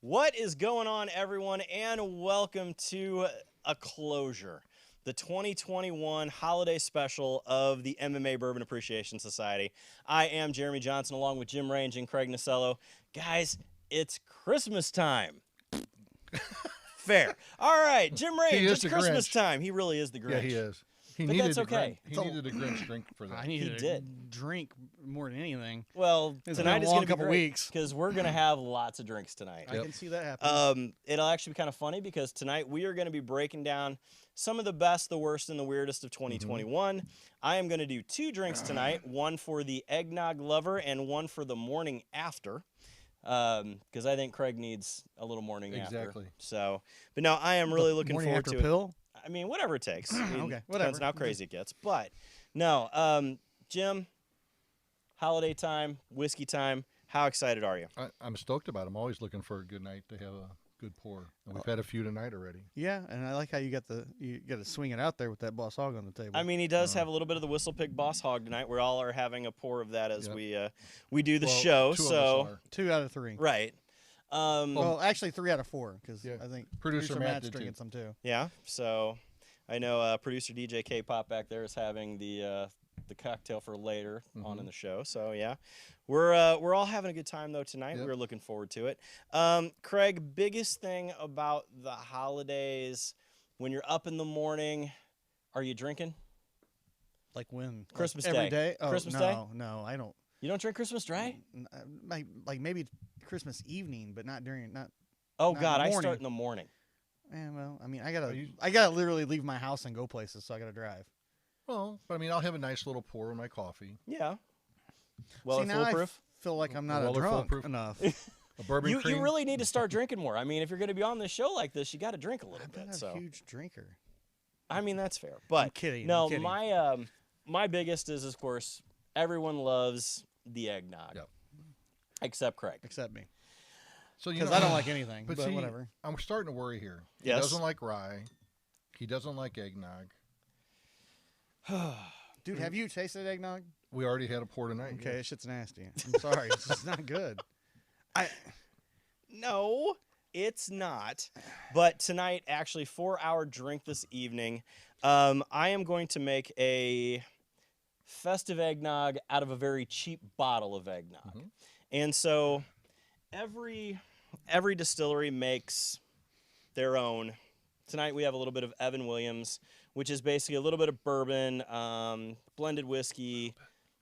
What is going on, everyone, and welcome to a closure, the 2021 holiday special of the MMA Bourbon Appreciation Society. I am Jeremy Johnson, along with Jim Range and Craig Nasello. Guys, it's Christmas time. Fair. All right, Jim Range, it's Christmas time. He really is the Grinch. Yeah, he is. But that's okay. He needed a Grinch drink for that. I needed a drink more than anything. Well, It's tonight been a is long going to be couple great weeks. because we're going to have lots of drinks tonight. I can see that happening. It'll actually be kind of funny because tonight we are going to be breaking down some of the best, the worst, and the weirdest of 2021. I am going to do 2 drinks tonight, one for the eggnog lover and one for the morning after. Because I think Craig needs a little morning after. Exactly. So, but no, I am really looking morning forward after to pill? it. I mean, whatever it takes. I mean, Okay, depends whatever. on how crazy it gets. But no, Jim, holiday time, whiskey time. How excited are you? I'm stoked about it. I'm always looking for a good night to have a good pour. And we've had a few tonight already. Yeah, and I like how you got to swing it out there with that Boss Hog on the table. I mean, he does have a little bit of the Whistle Pig Boss Hog tonight. We all are having a pour of that as we do the show. 2 of So us are. 2 out of 3. right. Well, actually 3 out of 4 because Yeah. I think Producer Matt Matt's did drinking too. some too. Yeah. So I know producer DJ K Pop back there is having the cocktail for later on in the show. So yeah, we're all having a good time though tonight. Yep. We're looking forward to it. Craig, biggest thing about the holidays when you're up in the morning, are you drinking? Like when? Christmas like every Day. day? Oh, Christmas no, Day? No, I don't. You don't drink Christmas Dry? Like maybe Christmas evening, but not during Oh Not in God, the I morning. start in the morning. well, I mean, I gotta literally leave my house and go places, so I gotta drive. Well, but I mean, I'll have a nice little pour in my coffee. Yeah. Well, See, now foolproof. I feel like I'm not Well, they're drunk foolproof. enough. A bourbon You cream. really need to start drinking more. I mean, if you're going to be on this show like this, you got to drink a little I'm bit. not So a huge drinker. I mean, that's fair. But I'm kidding. no, I'm kidding. my biggest is, of course, everyone loves the eggnog, Yep. except Craig. Except me, So you because know, I don't like anything. But But see, whatever. I'm starting to worry here. He Yes. doesn't like rye. He doesn't like eggnog. Dude, have you tasted eggnog? We already had a pour tonight. Okay, yeah. that shit's nasty. I'm sorry, it's just not good. No, it's not. But tonight, actually, for our drink this evening, I am going to make a festive eggnog out of a very cheap bottle of eggnog. And so every distillery makes their own. Tonight we have a little bit of Evan Williams, which is basically a little bit of bourbon, blended whiskey.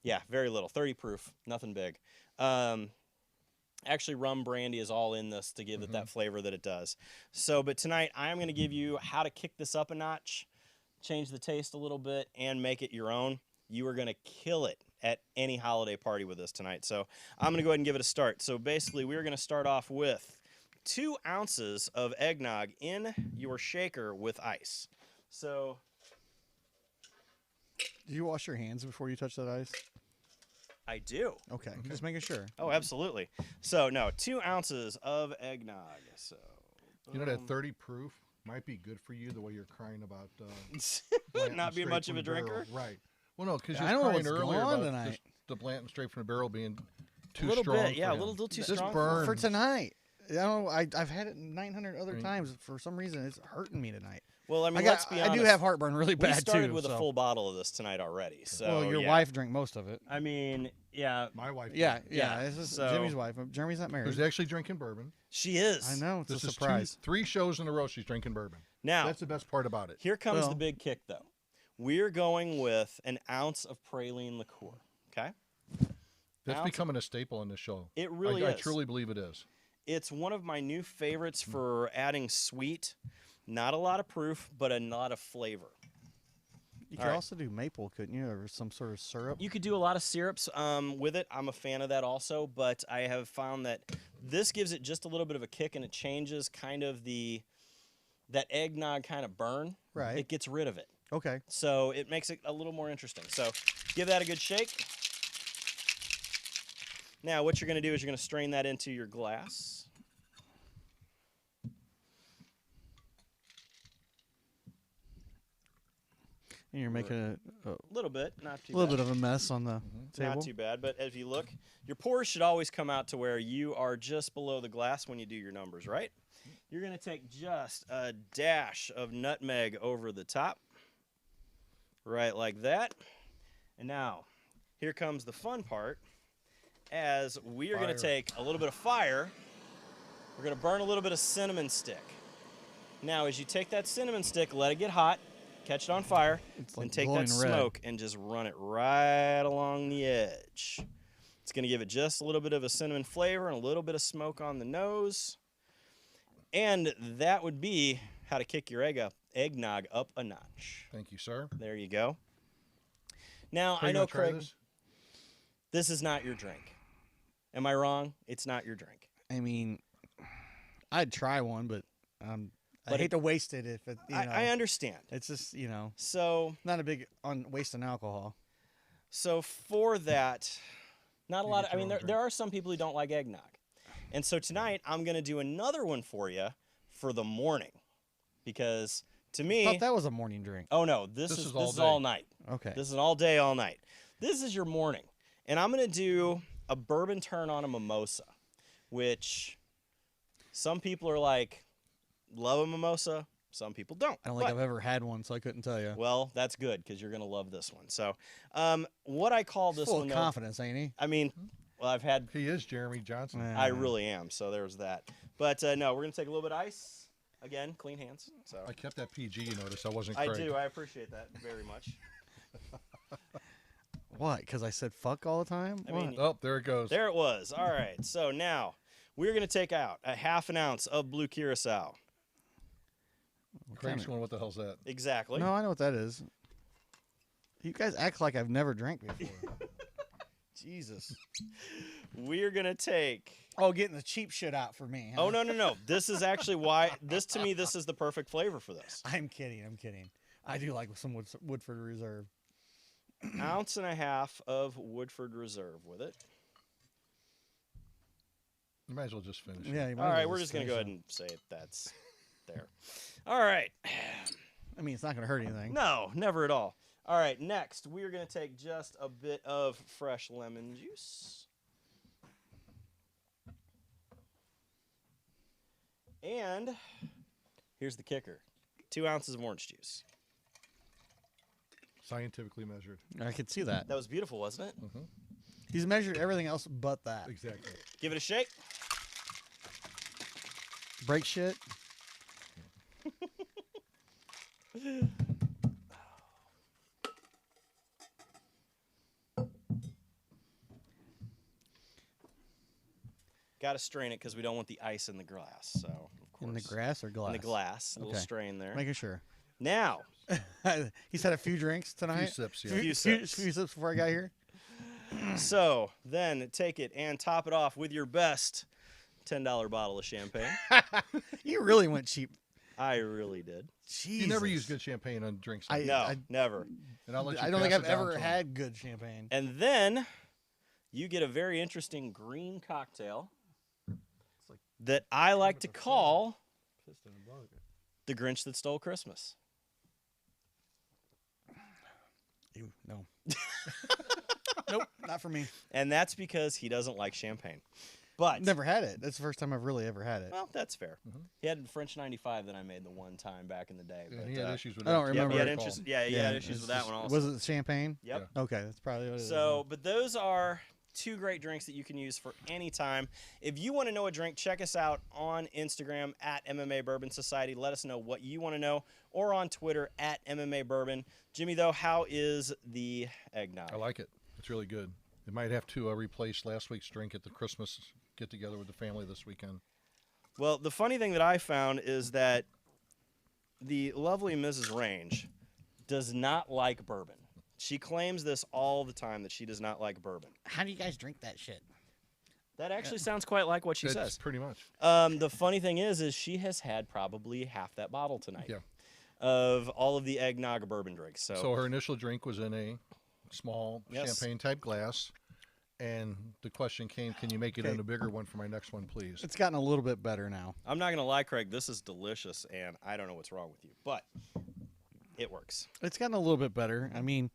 Yeah, very little, 30 proof, nothing big. Actually, rum brandy is all in this to give it that flavor that it does. So, but tonight I'm going to give you how to kick this up a notch, change the taste a little bit, and make it your own. You are going to kill it at any holiday party with this tonight. So I'm going to go ahead and give it a start. So basically, we're going to start off with 2 ounces of eggnog in your shaker with ice. So Do you wash your hands before you touch that ice? I do. Okay, just making sure. Oh, absolutely. So no, 2 ounces of eggnog. So You know that 30 proof might be good for you the way you're crying about not being straight much from of a the barrel. drinker. Right. Well, no, because I you're don't know crying what's earlier going on about tonight. the Blanton straight from the barrel being too A little strong. bit, yeah, for a him. little too This strong. burn. For tonight, I've had it 900 other times. For some reason, it's hurting me tonight. Well, I mean, let's be honest. I do have heartburn really We bad started too. with a so. full bottle of this tonight already. So Well, your yeah. wife drank most of it. I mean, yeah, My wife. Yeah, Yeah, This is so- Jimmy's wife. Jeremy's not married. Who's actually drinking bourbon. she is. I know it's This a is surprise. 3 shows in a row she's drinking bourbon. Now, That's the best part about it. here comes Well- the big kick, though. We're going with an ounce of praline liqueur. Okay, That's ounce- becoming a staple in the show. It really I is. truly believe it is. It's one of my new favorites for adding sweet. Not a lot of proof, but a lot of flavor. You All could right. also do maple, couldn't you, or some sort of syrup? You could do a lot of syrups with it. I'm a fan of that also, but I have found that this gives it just a little bit of a kick, and it changes kind of that eggnog kind of burn. Right. It gets rid of it. Okay. So it makes it a little more interesting. So give that a good shake. Now what you're going to do is you're going to strain that into your glass. You're making a little bit, not too little bad. bit of a mess on the table. Not too bad, but if you look, your pours should always come out to where you are just below the glass when you do your numbers, right? You're going to take just a dash of nutmeg over the top, right like that. And now, here comes the fun part, as we are going to take a little bit of fire. We're going to burn a little bit of cinnamon stick. Now, as you take that cinnamon stick, let it get hot, catch it on fire, It's and like take that glowing red. smoke and just run it right along the edge. It's going to give it just a little bit of a cinnamon flavor and a little bit of smoke on the nose. And that would be how to kick your eggnog up a notch. Thank you, sir. There you go. Now, Craig, I know, wanna try Craig, this? this is not your drink. Am I wrong? It's not your drink. I mean, I'd try one, but I But hate to waste it if it. You know, I understand. it's just So not a big on wasting alcohol. for that, not a You lot. get I your mean, own there are some people who don't like eggnog. And so tonight, I'm going to do another one for you for the morning. Because to I me, thought that was a morning drink. oh no, this is all night. Okay. This is an all day, all night. This is your morning. And I'm going to do a bourbon turn on a mimosa, which some people are like, love a mimosa. Some people don't. I don't think But- I've ever had one, so I couldn't tell you. Well, that's good because you're going to love this one. So what I call this Full one, of though, confidence, ain't he? I mean, well, I've had, He is Jeremy Johnson. I really am. So there's that. But no, we're going to take a little bit of ice. Again, clean hands. So I kept that PG, you notice. I wasn't I Craig. do. I appreciate that very much. What? Because I said fuck all the time? I What? mean, Oh, there it goes. There it was. All right. So now we're going to take out a half an ounce of blue curacao. Craig's going, what the hell's that? Exactly. No, I know what that is. You guys act like I've never drank before. Jesus. We're going to take. Oh, getting the cheap shit out for me. Huh? Oh, no. This is actually why. To me, this is the perfect flavor for this. I'm kidding. I do like some Woodford Reserve. Ounce and a half of Woodford Reserve with it. You might as well just finish. Yeah. you might All as right. well We're just going to go finish ahead and say that's there. All right. it. I mean, it's not going to hurt anything. No, never at all. All right. Next, we're going to take just a bit of fresh lemon juice. And here's the kicker. 2 ounces of orange juice. Scientifically measured. I could see that. That was beautiful, wasn't it? Mm-hmm. He's measured everything else but that. Exactly. Give it a shake. Break shit. Got to strain it because we don't want the ice in the glass. So, of course. In the grass or glass? In the glass. A little Okay. strain there. Making sure. Now, He's had a few drinks tonight. sips, yeah. Few sips. Few sips before I got here. so then take it and top it off with your best $10 bottle of champagne. You really went cheap. I really did. Jesus. You never use good champagne on drinks. I- No, never. and I'll let you I don't think pass I've it down ever to 'em. had good champagne. And then you get a very interesting green cocktail that I like to call the Grinch that stole Christmas. Ew, no. Nope, not for me. And that's because he doesn't like champagne. But Never had it. That's the first time I've really ever had it. well, that's fair. Mhm. He had French 95 that I made the one time back in the day. Yeah, But, he had issues with I don't that, too. yeah, remember he had it. interest, yeah, he had issues with that one also. Was it champagne? Yep. Okay, that's probably what it is. So, but those are two great drinks that you can use for any time. If you want to know a drink, check us out on Instagram at MMA Bourbon Society. Let us know what you want to know, or on Twitter at MMA Bourbon. Jimmy, though, how is the eggnog? I like it. It's really good. It might have to replace last week's drink at the Christmas get-together with the family this weekend. Well, the funny thing that I found is that the lovely Mrs. Range does not like bourbon. She claims this all the time, that she does not like bourbon. how do you guys drink that shit? That actually sounds quite like what she That's says. pretty much. The funny thing is she has had probably half that bottle tonight. Yeah. Of all of the eggnog bourbon drinks. So her initial drink was in a small Yes. champagne-type glass, and the question came, can you make it Okay. in a bigger one for my next one, please? It's gotten a little bit better now. I'm not going to lie, Craig, this is delicious, and I don't know what's wrong with you. But it works. It's gotten a little bit better. I mean,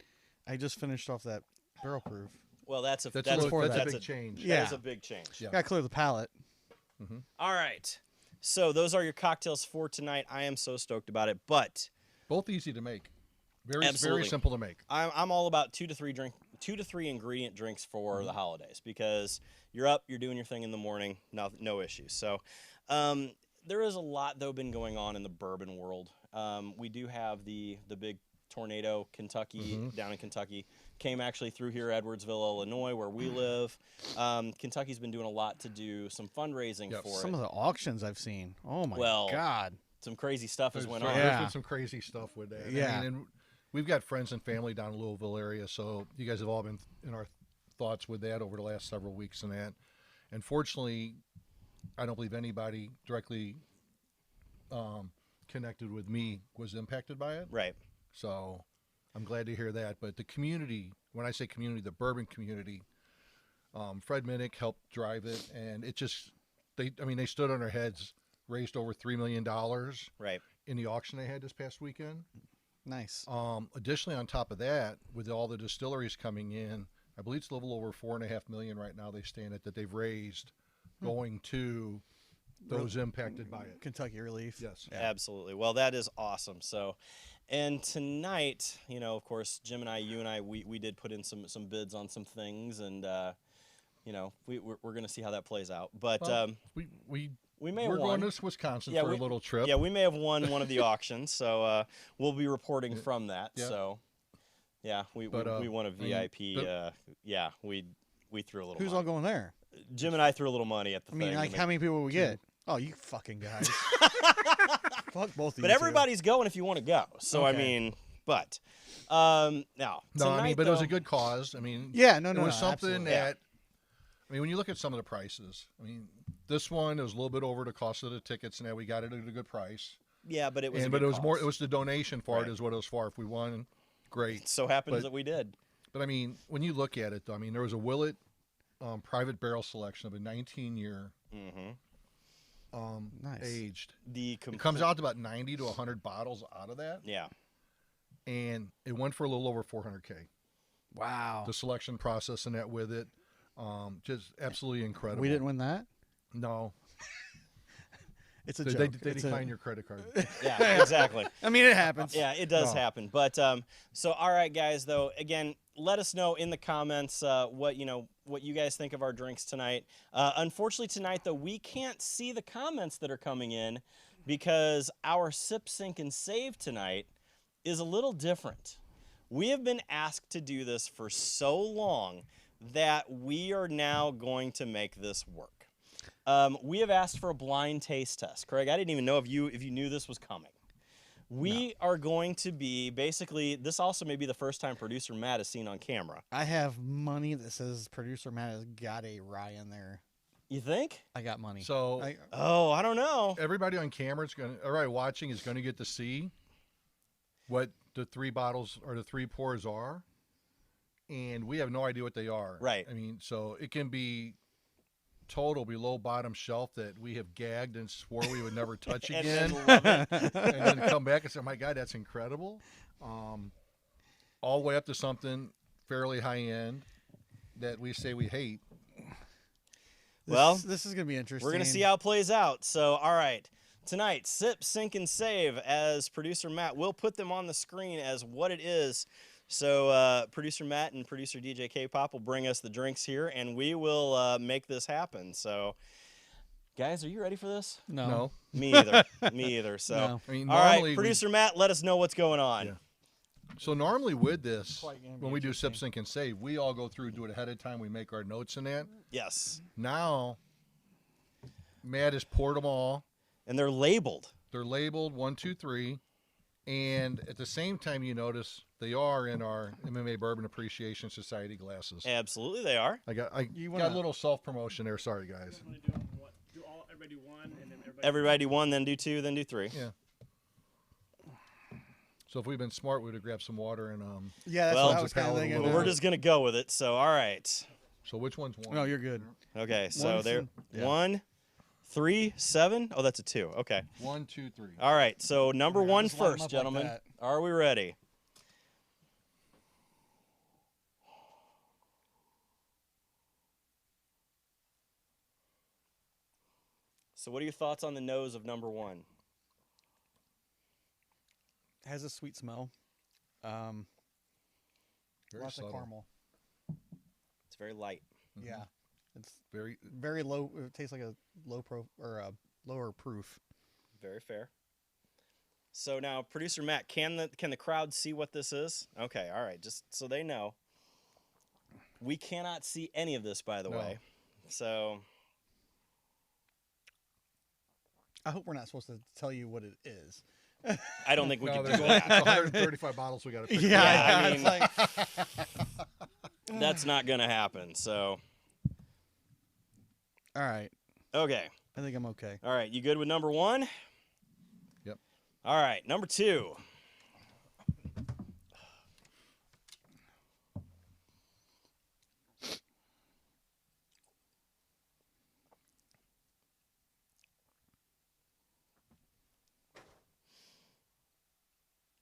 I just finished off that barrel proof. Well, that's a That's that. a big change. Yeah. That is a big change. Yeah. Got to clear the palate. All right. So those are your cocktails for tonight. I am so stoked about it, but Both easy to make. Very Absolutely. simple to make. I'm all about 2 to 3 ingredient drinks for the holidays because you're up, you're doing your thing in the morning, no issues. So there is a lot though been going on in the bourbon world. We do have the big tornado down in Kentucky came actually through here, Edwardsville, Illinois, where we live. Kentucky's been doing a lot to do some fundraising for Some it. of the auctions I've seen. Oh my Well, God. Some crazy stuff has went on. There's Yeah. been some crazy stuff with that. Yeah. I mean, and we've got friends and family down in the Louisville area, so you guys have all been in our thoughts with that over the last several weeks and that. And fortunately, I don't believe anybody directly connected with me was impacted by it. Right. So I'm glad to hear that. But the community, when I say community, the bourbon community, Fred Minnick helped drive it, and it just they stood on their heads, raised over $3 million Right. in the auction they had this past weekend. Nice. Additionally, on top of that, with all the distilleries coming in, I believe it's a little over $4.5 million right now. They stand at that they've raised, going to those impacted by it. Kentucky Relief. Yes. Yeah. Absolutely. Well, that is awesome. So, and tonight, of course, Jim and I, you and I, we did put in some bids on some things, and we're going to see how that plays out. But Well, we may have we're won. going to Wisconsin Yeah, for a little trip. Yeah, we may have won one of the auctions, so we'll be reporting from that. Yeah. So, yeah, we won a VIP. We threw a little. Who's money. all going there? Jim and I threw a little money at the I mean, thing. like, how many people will we get? Oh, you fucking guys. Fuck both of you. But everybody's going if you want to go. So I Okay. mean, but now No, tonight, but it was though- a good cause. I mean, Yeah, no, it was something absolutely. that. I mean, when you look at some of the prices, I mean, this one it was a little bit over the cost of the tickets, and that we got it at a good price. Yeah, but it was. But it was more. It was the donation for Right. it is what it was for. If we won, great. So happens but- that we did. But I mean, when you look at it, though, I mean, there was a Willet private barrel selection of a 19-year Mm-hmm. Nice. aged. It It comes out to about 90 to 100 bottles out of that, Yeah. and it went for a little over 400K. Wow. The selection process and that with it, just absolutely incredible. We didn't win that? No, It's a they joke. they It's a- decline your credit card. Yeah. Exactly. I mean, it happens. Yeah, it does No. happen. But so all right, guys. Though again, let us know in the comments what you guys think of our drinks tonight. Unfortunately, tonight though we can't see the comments that are coming in because our sip, sink, and save tonight is a little different. We have been asked to do this for so long that we are now going to make this work. We have asked for a blind taste test. Craig, I didn't even know if you knew this was coming. We are going to be basically, this also may be the first time producer Matt is seen on camera. I have money that says producer Matt has got a rye in there. You think? I got money. So Oh, I don't know. everybody on camera is going to, all right, watching is going to get to see what the 3 bottles or the 3 pours are, and we have no idea what they are. Right. I mean, so it can be total below bottom shelf that we have gagged and swore we would never touch And again, then love it. and then come back and say, "Oh my God, that's incredible!" All the way up to something fairly high end that we say we hate. Well, this is going to be interesting. We're going to see how it plays out. So, all right. Tonight, sip, sink, and save, as producer Matt will put them on the screen as what it is. So producer Matt and producer DJ K-Pop will bring us the drinks here, and we will make this happen. So, guys, are you ready for this? No. Me either. Me either. So, No. I mean, all normally right, producer Matt, let us know what's going on. Yeah. So normally with this, Quite gonna be when we do interesting. sip, sync, and save, we all go through, do it ahead of time. We make our notes in that. Yes. Now, Matt has poured them all. And they're labeled. They're labeled 1, 2, 3, and at the same time, you notice they are in our MMA Bourbon Appreciation Society glasses. Absolutely, they are. I got You got wanna- a little self promotion there. Sorry, guys. Everybody do one, and then Everybody do 1, then do 2, then do 3. Yeah. So if we've been smart, we'd have grabbed some water and Yeah, that's Well, what I was kind of Well, thinking. Well, we're just going to go with it. So, all right. So which one's one? No, you're good. Okay, so One there, from- yeah. 1, 3, 7. Oh, that's a 2. Okay. 1, 2, 3. All right. So number All right, I'll one just line 'em first, up like gentlemen. that. Are we ready? So what are your thoughts on the nose of number 1? Has a sweet smell. Very Lots subtle. of caramel. It's very light. Mhm. Yeah, it's Very. very low. It tastes like a a lower proof. Very fair. So now, producer Matt, can the crowd see what this is? Okay, all right, just so they know. We cannot see any of this, by the No. way. So I hope we're not supposed to tell you what it is. I don't think we No, can do there's that. 135 bottles we got to pick. Yeah, I it's mean- like, That's not gonna happen. So all right. okay, I think I'm okay. all right. You good with number 1? Yep. All right, number 2.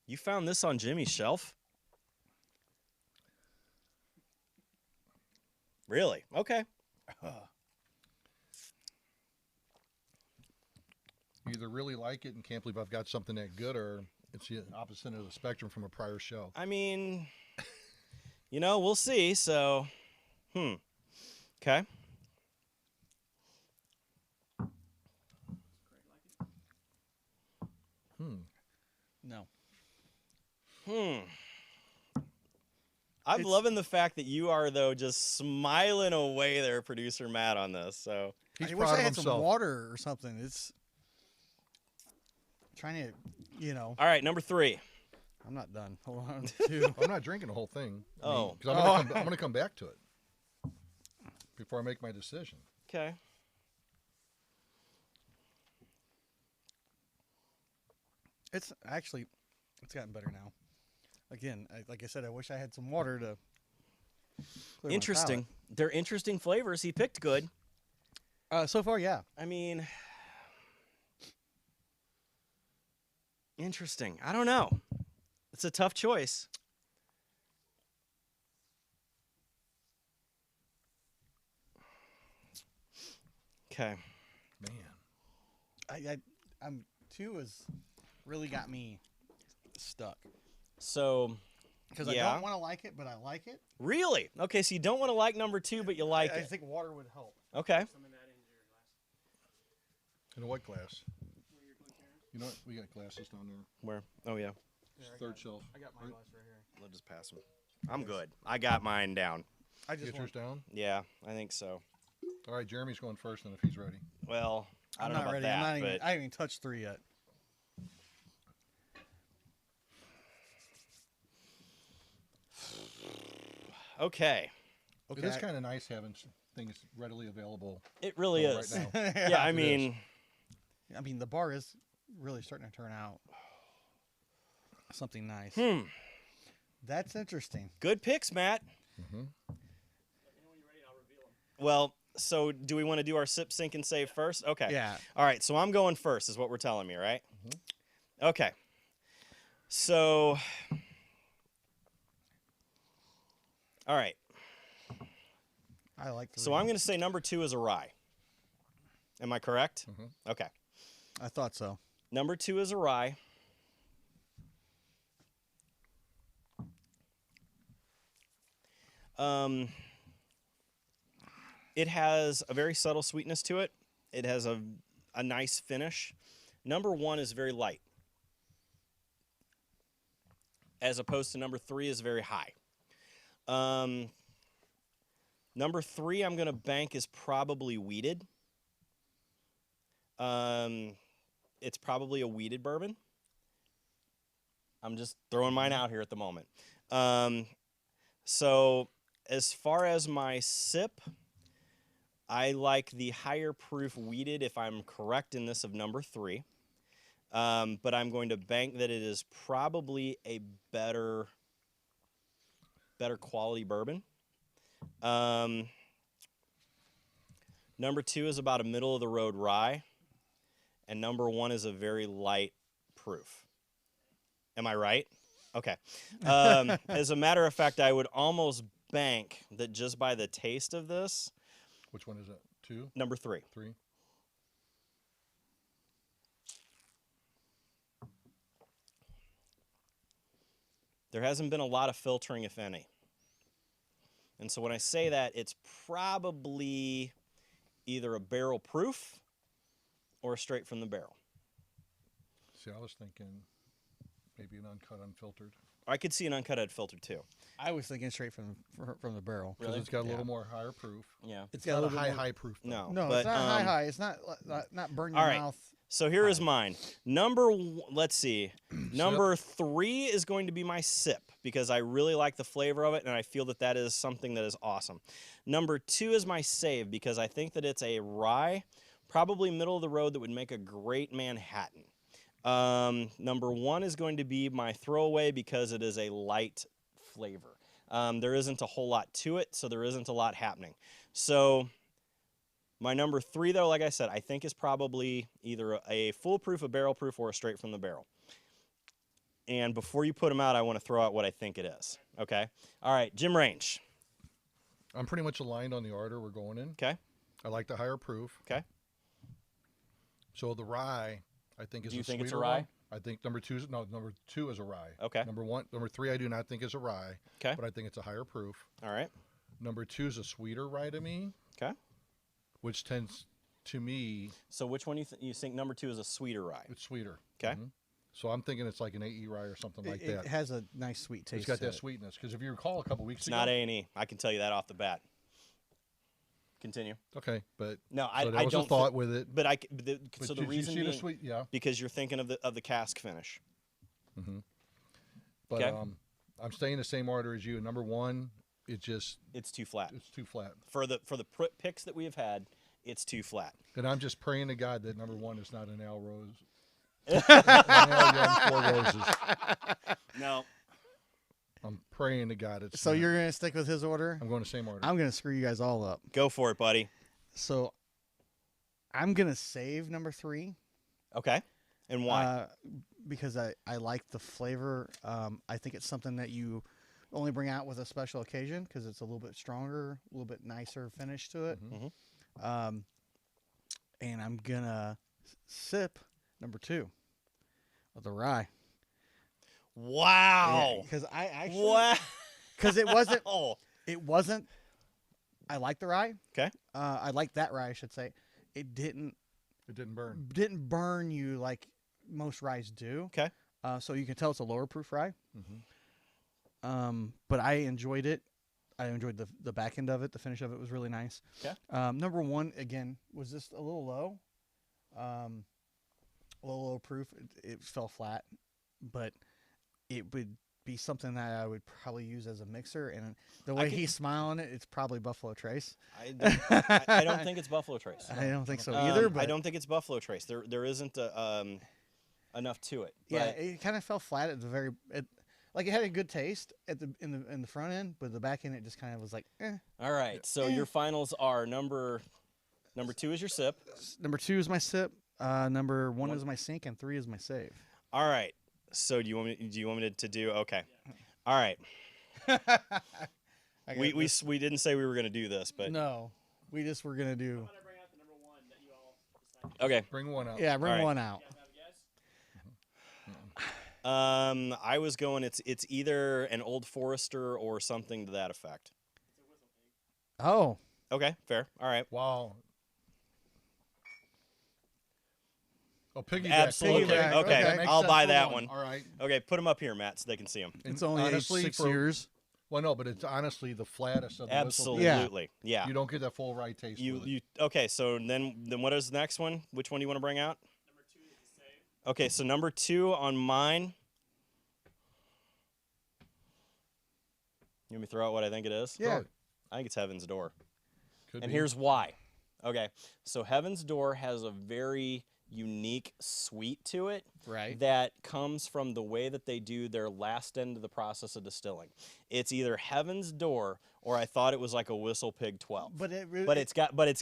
You found this on Jimmy's shelf? Really? Okay. You either really like it and can't believe I've got something that good, or it's the opposite end of the spectrum from a prior show. I mean, we'll see. So, okay. No. I'm It's- loving the fact that you are, though, just smiling away there, producer Matt, on this. So, He's I wish proud I of had some himself. water or something. It's trying to, all right, number 3. I'm not done. Hold on. 2. I'm not drinking the whole thing. Oh. because I'm going to come back to it before I make my decision. Okay. It's gotten better now. Again, like I said, I wish I had some water to. clear my Interesting. They're interesting flavors. He picked good. palate. So far, yeah. I mean, interesting. I don't know. It's a tough choice. Okay. Man. I'm 2 has really got me stuck So, because Yeah. I don't want to like it, but I like it. really? Okay, so you don't want to like number 2, but you like I it. think water would help. Okay. Some of that into your glass. In a what glass? Where your containers. You know what? We got glasses down there. Where? Oh, yeah. Third shelf. I got my Right. glass right here. I'll just pass them. I'm good. I got mine down. I Get just yours want. down. Yeah, I think so. All right, Jeremy's going first, then if he's ready. Well, I I'm don't know not about ready. that, I'm not even. but I haven't even touched 3 yet. okay. Okay. It is kind of nice having things readily available. It really Oh, right is. now. Yeah, I It mean, I mean, the bar is really starting to turn out something nice. That's interesting. good picks, Matt. Let me know when you're ready. I'll reveal them. Well, so do we want to do our sip, sink, and save first? Okay. Yeah. All right, so I'm going first, is what we're telling me, right? Okay. So, all right. I like. So I'm going to say number 2 is a rye. Am I correct? Okay. I thought so. Number 2 is a rye. It has a very subtle sweetness to it. It has a nice finish. Number 1 is very light, as opposed to number 3 is very high. Number 3 I'm going to bank is probably weeded. It's probably a weeded bourbon. I'm just throwing mine out here at the moment. So as far as my sip, I like the higher proof weeded, if I'm correct in this, of number 3. But I'm going to bank that it is probably a better quality bourbon. Number 2 is about a middle of the road rye, and number 1 is a very light proof. Am I right? Okay. As a matter of fact, I would almost bank that just by the taste of this, Which one is it? 2, number 3. 3. There hasn't been a lot of filtering, if any. And so when I say that, it's probably either a barrel proof or straight from the barrel. See, I was thinking maybe an uncut, unfiltered. I could see an uncut unfiltered too. I was thinking straight from the barrel. Because Really? it's got a Yeah. little more higher proof. Yeah. It's Not got a little high, more- high proof. Though. No. No, but, it's not high. It's not burn your all right. mouth. So here is mine. Let's see. Number 3 is going to be my sip because I really like the flavor of it and I feel that that is something that is awesome. Number 2 is my save because I think that it's a rye, probably middle of the road that would make a great Manhattan. Number 1 is going to be my throwaway because it is a light flavor. There isn't a whole lot to it, so there isn't a lot happening. So my number 3, though, like I said, I think is probably either a foolproof, a barrel proof, or a straight from the barrel. And before you put them out, I want to throw out what I think it is. Okay? All right, Jim Range. I'm pretty much aligned on the order we're going in. Okay? I like the higher proof. Okay? So the rye, I think, is Do you a think it's a sweeter rye? one. I think number 2 is a rye. Okay. Number 3, I do not think is a rye. Okay. But I think it's a higher proof. All right. Number 2 is a sweeter rye to me, Okay. which tends to me So which one you think number 2 is a sweeter rye? it's sweeter. Okay. Mhm. So I'm thinking it's like an AE rye or something like It that. has a nice sweet taste. It's got to that it. sweetness. Because if you recall, a couple weeks It's ago, not A&E. I can tell you that off the bat. Continue. okay, but No, so I that was don't. a thought with it. But But so the did you reason see the being, sweet? Yeah. because you're thinking of the cask finish. But Okay. I'm staying the same order as you. Number 1, it's It's too flat. too flat. For the picks that we have had, it's too flat. And I'm just praying to God that number 1 is not an Al Rose. An Al Young 4 Roses. No. I'm praying to God it's So not. you're gonna stick with his order? I'm going the same order. I'm gonna screw you guys all up. Go for it, buddy. So I'm gonna save number 3. Okay. And why? Because I like the flavor. I think it's something that you only bring out with a special occasion because it's a little bit stronger, a little bit nicer finish to it. And I'm gonna sip number 2 of the rye. Wow. Because I actually Wow. because it wasn't Oh. it wasn't. I like the rye. Okay. I like that rye. I should say. It didn't It didn't burn. you like most ryes do. Okay. So you can tell it's a lower proof rye. Mhm. But I enjoyed it. I enjoyed the back end of it. The finish of it was really nice. Okay. Number 1 again was just a little low. A little low proof. It fell flat, but it would be something that I would probably use as a mixer. And the way he's smiling, it's probably Buffalo Trace. I don't think it's Buffalo Trace. I don't think so either. But I don't think it's Buffalo Trace. There isn't enough to it. yeah, But it kind of fell flat at the very. Like it had a good taste at in the front end, but the back end it just kind of was like. all right. So your finals are number 2 is your sip. Number 2 is my sip. Number 1 is my sink, and 3 is my save. All right. So do you want me to do okay? All right. We didn't say we were going to do this, but No, we just were gonna do. I'm gonna bring out the number 1 that you all decided. okay. Bring one out. Yeah, bring All right. one out. You guys have a guess? I was going. It's either an Old Forester or something to that effect. It's a whistle pig. Oh, Okay, fair. All right. Wow. Oh, piggyback. Absolutely. Piggyback, Okay, okay. makes I'll sense buy for that one. All right. Okay, put them up here, Matt, so they can see them. And it's only aged honestly, 6 for- years. Well, no, but it's honestly the flattest of the whistle pig. Absolutely. Yeah. You don't get that full rye taste. with it. Okay, so then what is the next one? Which one do you want to bring out? Number 2 is the save. Okay, so number 2 on mine. You want me to throw out what I think it is? Yeah. I think it's Heaven's Door. Could And be. here's why. Okay, so Heaven's Door has a very unique sweet to it Right. that comes from the way that they do their last end of the process of distilling. It's either Heaven's Door or I thought it was like a Whistle Pig 12. But It's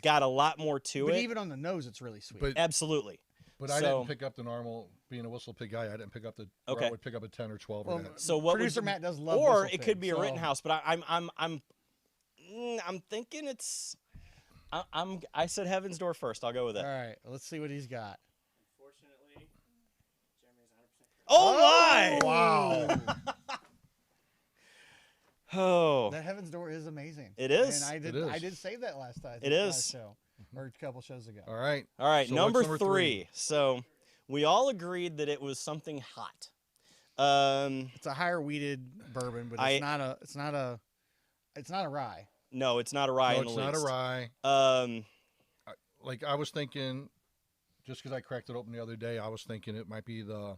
got a lot more to but it. even on the nose, it's really sweet. But Absolutely. But I So- didn't pick up the normal, being a Whistle Pig guy, I didn't pick up the, where Okay. I would pick up a 10 or 12 Well, or that. So what would Producer you- Matt does love or Whistle it could Pig, be a so- Rittenhouse, but I'm thinking it's. I said Heaven's Door first. I'll go with All it. right, let's see what he's got. Unfortunately, Jeremy's 100% correct. Oh my! Wow. Oh, That Heaven's Door is amazing. It is. And It is. I did say that last time. It is. Show, or a couple shows ago. All right. all right. So number what's number three. So we all agreed that it was something hot. It's a higher weeded bourbon, but it's not a rye. No, it's not a rye No, in the it's not a least. rye. Um, Like, I was thinking, just because I cracked it open the other day, I was thinking it might be the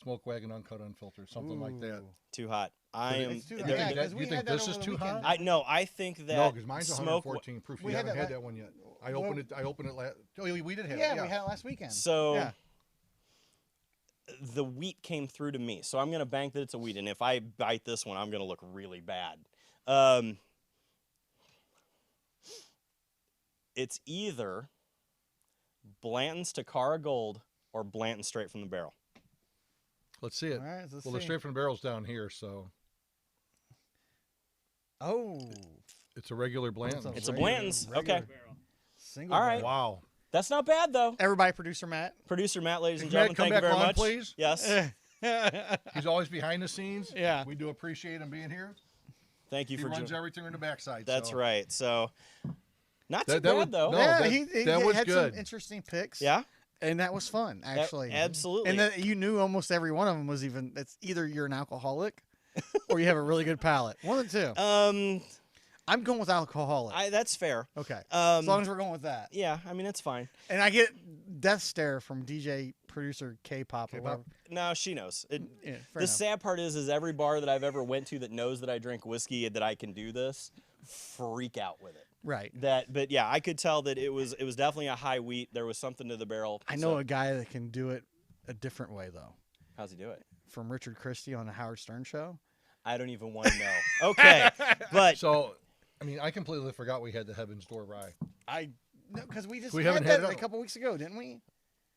Smoke Wagon Uncut Unfiltered, something like that. Ooh. too hot. I But am. It's too You hot. think Yeah, that- 'cause you we think had that this over is the too weekend. hot? I think that No, because mine's smoke. 114 proof. You we had haven't that had la- that one yet. I Well- opened it. I opened it last. Oh, we did have Yeah, it. Yeah, we had it last weekend. So yeah. the wheat came through to me, so I'm gonna bank that it's a wheat. And if I bite this one, I'm gonna look really bad. It's either Blanton's Takara Gold or Blanton straight from the barrel. Let's see it. All right, let's Well, the see. straight from the barrel's down here, so Oh, it's a regular Blanton. It's a regular- Blanton's. regular Okay. Barrel. Single. All right. barrel. Wow. That's not bad though. Everybody, producer Matt. Producer Matt, ladies and Matt, gentlemen, come thank you back very on, much. please. Yes, He's always behind the scenes. Yeah. We do appreciate him being here. thank you He for runs joining. everything in the backside. That's so. right. So, not too That bad was- though. no. Yeah, that- he that was had good. some interesting picks. Yeah, And that was fun, actually. absolutely. And that you knew almost every one of them was even. It's either you're an alcoholic, or you have a really good palate. One of the two. I'm going with alcoholic. That's fair. Okay. Um, As long as we're going with that. yeah, I mean it's fine. And I get death stare from DJ producer K-pop. or K-pop? whatever. No, she knows. Yeah, fair The enough. sad part is every bar that I've ever went to that knows that I drink whiskey and that I can do this, freak out with it. Right. But yeah, I could tell that it was definitely a high wheat. There was something to the barrel. I know so- a guy that can do it a different way, though. How's he do it? From Richard Christie on the Howard Stern show. I don't even want to know. Okay, but So, I mean, I completely forgot we had the Heaven's Door rye. Because we just We had haven't that had it a couple weeks ago, didn't we?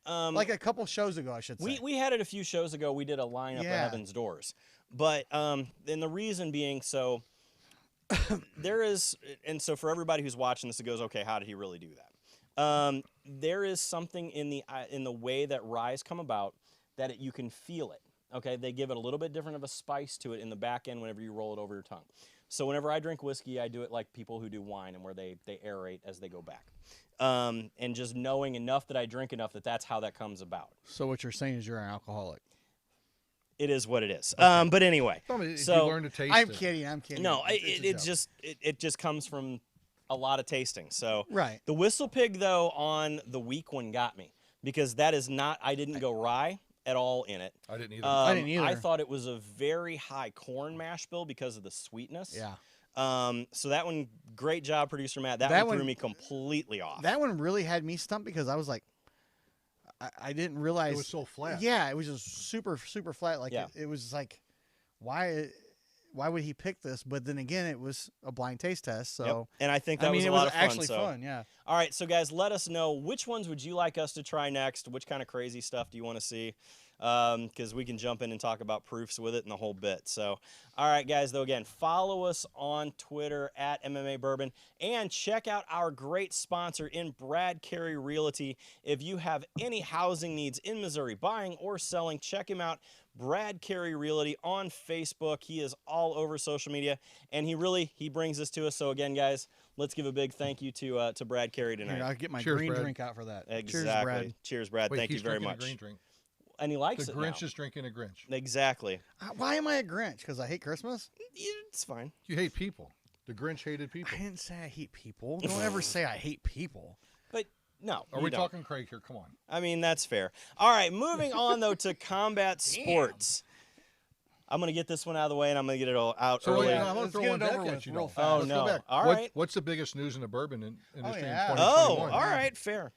like Like a couple shows ago, I should say. we had it a few shows ago. We did a lineup Yeah. of Heaven's Doors, but and the reason being so there is, and so for everybody who's watching this, it goes, okay, how did he really do that? There is something in the way that ryes come about that you can feel it. Okay, they give it a little bit different of a spice to it in the back end whenever you roll it over your tongue. So whenever I drink whiskey, I do it like people who do wine, and where they aerate as they go back. And just knowing enough that I drink enough that's how that comes about. So what you're saying is you're an alcoholic. It is what it is. But anyway, Tell me, did so you learn to taste I'm it? kidding. I'm kidding. no, It's a joke. it just comes from a lot of tasting. So Right. the Whistle Pig though on the weak one got me because that is not. I didn't go rye at all in it. I didn't either. I didn't either. I thought it was a very high corn mash bill because of the sweetness. Yeah. So that one, great job, producer Matt. That That one threw one- me completely off. That one really had me stumped because I was like, I didn't realize it was so flat. Yeah, it was just super flat. Like Yeah. it was like, why would he pick this? But then again, it was a blind taste test. Yep. So And I think that I mean, was a it lot was of fun. actually so. fun. Yeah. All right, so guys, let us know which ones would you like us to try next? Which kind of crazy stuff do you want to see? Because we can jump in and talk about proofs with it and the whole bit. So, all right, guys, though, again, follow us on Twitter at MMA Bourbon and check out our great sponsor in Brad Carey Realty. If you have any housing needs in Missouri, buying or selling, check him out. Brad Carey Realty on Facebook. He is all over social media, and he brings this to us. So again, guys, let's give a big thank you to Brad Carey tonight. Here, I'll get my Cheers, green Brad. drink out for that. Exactly. Cheers, Brad. Cheers, Brad. Wait, Thank you he's very drinking much. A green drink. And he likes The it Grinch now. is drinking a Grinch. Exactly. Why am I a Grinch? Because I hate Christmas? It's fine. You hate people. The Grinch hated people. I didn't say I hate people. Don't ever say I hate people. But no. Are you we don't. talking Craig here? Come on. I mean, that's fair. All right, moving on, though, to combat sports. I'm going to get this one out of the way, and I'm going to get it all out So early. wait, yeah. I'm going to Let's throw get one it back over at with you. real though. fast. Oh, Let's no. go back. All What- right. What's the biggest news in the bourbon industry yeah. in Oh, 2021? all right, fair.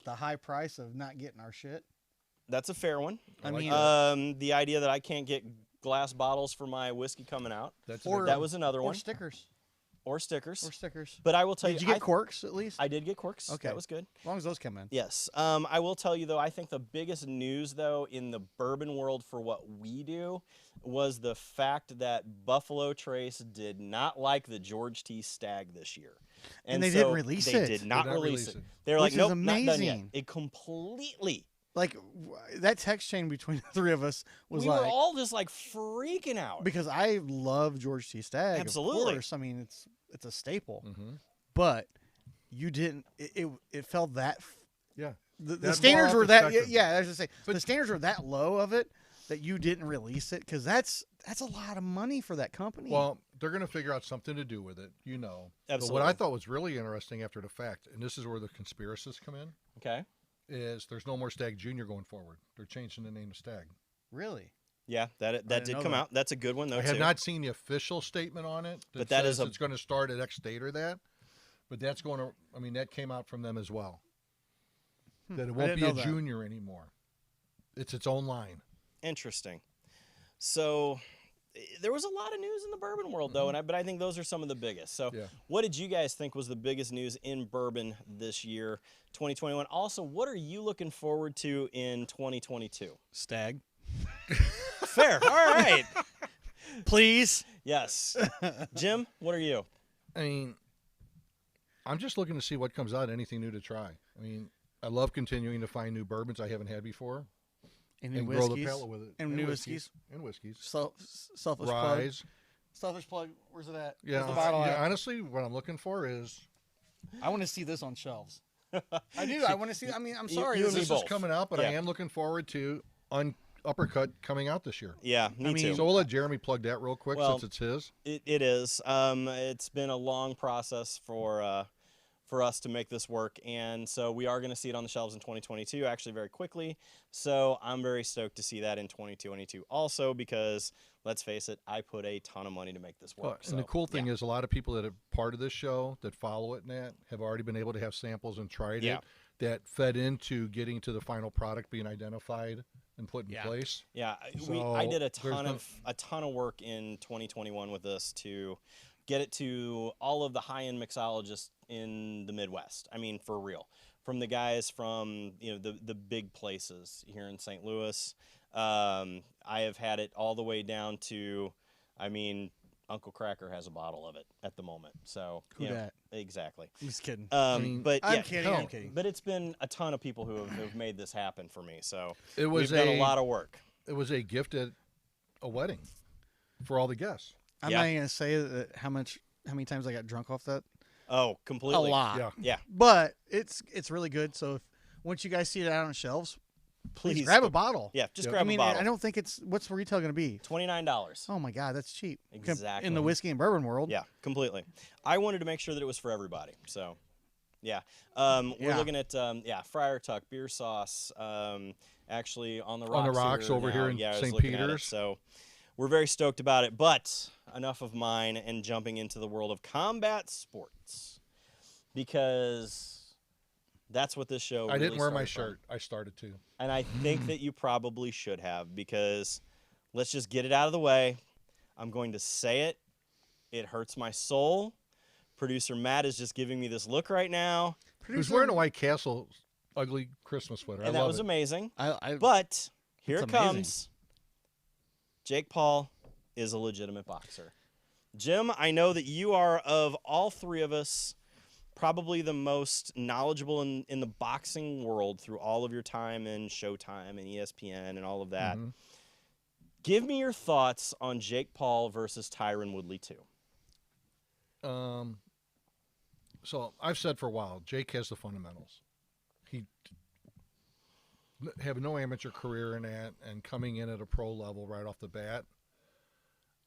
The high price of not getting our shit. That's a fair one. I like mean, that. The idea that I can't get glass bottles for my whiskey coming out. That's Or- That was another Or one. stickers. Or stickers. Or stickers. But I will tell Did you, you get corks at least? I did get corks. Okay. That was good. As long as those come in. Yes. I will tell you, though, I think the biggest news, though, in the bourbon world for what we do was the fact that Buffalo Trace did not like the George T. Stag this year. And they so didn't release they it. did not They're not release it. releasing. They were like, Which is nope, not done yet. amazing. It completely. Like that text chain between the three of us was We like were all just like freaking out. because I love George T. Stagg. Absolutely. Of course. I mean, it's a staple. Mm-hmm. But you didn't. It felt that. Yeah. The That standards bar were that. perspective. Yeah, I was just saying But- the standards were that low of it that you didn't release it because that's a lot of money for that company. Well, they're going to figure out something to do with it, you know. Absolutely. But what I thought was really interesting after the fact, and this is where the conspiracists come in, Okay. is there's no more Stag Junior going forward. They're changing the name to Stag. really, Yeah, that didn't did know come that. out. That's a good one, though, I have too. not seen the official statement on it. But that says is a- it's going to start at X date or that. But that's going to. I mean, that came out from them as well. That it I won't didn't be a know that. junior anymore. It's its own line. Interesting. So there was a lot of news in the bourbon world, though, but I think those are some of the biggest. So Yeah. what did you guys think was the biggest news in bourbon this year, 2021? Also, what are you looking forward to in 2022? Stag, Fair. All right. please. Yes. Jim, what are you? I mean, I'm just looking to see what comes out. Anything new to try. I mean, I love continuing to find new bourbons I haven't had before And new and grow the whiskeys. palate with it. And new whiskeys. And whiskeys. Selfish plug. Rise. Selfish plug. Where's it at? Yeah, Where's the bottle yeah. at? Honestly, what I'm looking for is I want to see this on shelves. I do. I want to see. I mean, I'm You- sorry. you this and me is this both. is coming out, but I Yeah. am looking forward to Uppercut coming out this year. Yeah, me mean- too. So we'll let Jeremy plug that real quick Well, since it's his. It is. It's been a long process for us to make this work, and so we are going to see it on the shelves in 2022, actually very quickly. So I'm very stoked to see that in 2022 also because, let's face it, I put a ton of money to make this work. And the cool thing is a lot of people that are part of this show that follow it and that have already been able to have samples and tried Yeah. it that fed into getting to the final product being identified and put in Yeah. place. Yeah, I So did a there's ton of work in 2021 with this to get it to all of the high-end mixologists in the Midwest. I mean, for real, from the guys from the big places here in St. Louis. I have had it all the way down to, I mean, Uncle Cracker has a bottle of it at the moment. So Who dat? exactly. I'm just kidding. mean, But I'm yeah, kidding. hell, I'm kidding. but it's been a ton of people who've made this happen for me. So It was we've done a lot of work. It was a gift at a wedding for all the guests. I'm Yeah. not even gonna say that how many times I got drunk off that. Oh, completely. A lot. Yeah. Yeah. But it's really good. So if once you guys see it out on shelves, please grab a bottle. Yeah, just Yep. grab I mean, a bottle. I don't think what's the retail gonna be? $29. Oh my God, that's cheap. Exactly. In the whiskey and bourbon world. Yeah, completely. I wanted to make sure that it was for everybody. So, yeah. We're Yeah. looking at Friar Tuck beer sauce. Actually on the rocks. On the rocks over now. here in Yeah, I was St. looking at it, Peter's. so we're very stoked about it. But enough of mine and jumping into the world of combat sports because that's what this show. I really didn't wear my started from. shirt. I started to. And I think that you probably should have because let's just get it out of the way. I'm going to say it. It hurts my soul. Producer Matt is just giving me this look right now. Who's wearing a White Castle ugly Christmas sweater? And I that love was it. amazing. I But here It's it amazing. comes. Jake Paul is a legitimate boxer. Jim, I know that you are, of all three of us, probably the most knowledgeable in the boxing world through all of your time in Showtime and ESPN and all of that. Mhm. Give me your thoughts on Jake Paul versus Tyron Woodley 2. So I've said for a while, Jake has the fundamentals. He have no amateur career in that, and coming in at a pro level right off the bat,